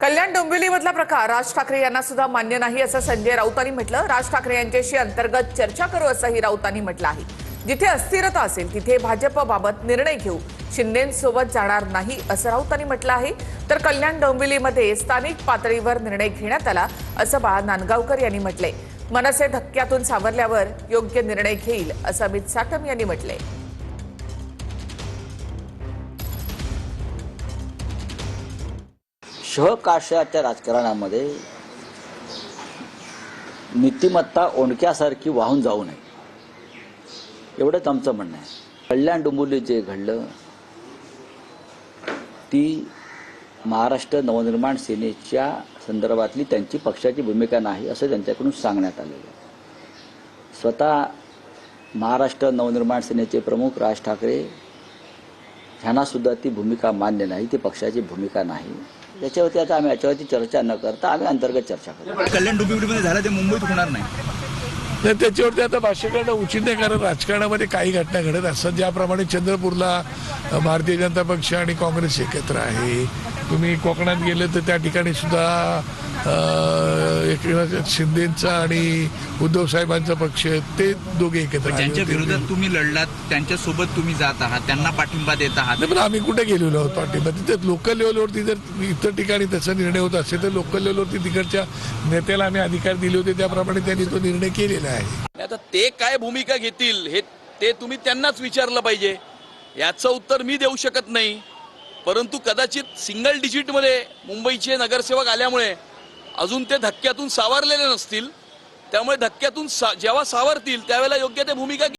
कल्याण डोंबिवलीमधला प्रकार राज ठाकरे यांना सुद्धा मान्य नाही असं संजय राऊतांनी म्हटलं। राज ठाकरे यांच्याशी अंतर्गत चर्चा करू असंही राऊतांनी म्हटलं आहे। जिथे अस्थिरता असेल तिथे भाजपबाबत निर्णय घेऊ, शिंदेंसोबत जाणार नाही असं राऊतांनी म्हटलं आहे। तर कल्याण डोंबिवलीमध्ये स्थानिक पातळीवर निर्णय घेण्यात आला असं बाळा नांदगावकर यांनी म्हटलंय। मनसे धक्क्यातून सावरल्यावर योग्य निर्णय घेईल असं अमित साटम यांनी म्हटलंय। शहकाशाच्या राजकारणामध्ये नीतिमत्ता ओंडक्यासारखी वाहून जाऊ नये एवढंच आमचं म्हणणं आहे। कल्याण डोंबिवली जे घडलं ती महाराष्ट्र नवनिर्माण सेनेच्या संदर्भातली त्यांची पक्षाची भूमिका नाही असं त्यांच्याकडून सांगण्यात आलेलं आहे। स्वतः महाराष्ट्र नवनिर्माण सेनेचे प्रमुख राज ठाकरे ह्यांना सुद्धा ती भूमिका मान्य नाही, ती पक्षाची भूमिका नाही। त्याच्यावरती आता आम्ही याच्यावरती चर्चा न करता आम्ही अंतर्गत चर्चा करू। कल्याण डोंबिवलीमध्ये झालं ते मुंबईत होणार नाही तर त्याच्यावरती आता भाष्य करणं उचित नाही, कारण राजकारणामध्ये काही घटना घडत असतात। ज्याप्रमाणे चंद्रपूरला भारतीय जनता पक्ष आणि काँग्रेस एकत्र आहे, तुम्ही कोकणात गेले तर त्या ठिकाणी सुद्धा एकनाथ शिंदेचा आणि उद्धव साहेबांचा पक्ष ते दोघे एकत्र आहे। ज्यांच्या विरोधात तुम्ही लढलात त्यांच्यासोबत तुम्ही जात आहात, त्यांना पाठिंबा देत आहात। पण आम्ही कुठे गेलेलो आहोत पाठिंबा? तिथे लोकल लेवलवरती जर इतर ठिकाणी तसा निर्णय होत असेल तर लोकल लेवलवरती तिकडच्या नेत्याला आम्ही अधिकार दिले होते, त्याप्रमाणे त्यांनी तो निर्णय केलेला आहे। आता ते काय भूमिका घेतील हे ते तुम्ही त्यांनाच विचारलं पाहिजे। याचं उत्तर मी देऊ शकत नाही, परंतु कदाचित सिंगल डिजिटमध्ये मुंबईचे नगरसेवक आल्यामुळे अजून ते धक्क्यातून सावरलेले नसतील। त्यामुळे धक्क्यातून जेव्हा सावरतील त्यावेळेला योग्य ते भूमिका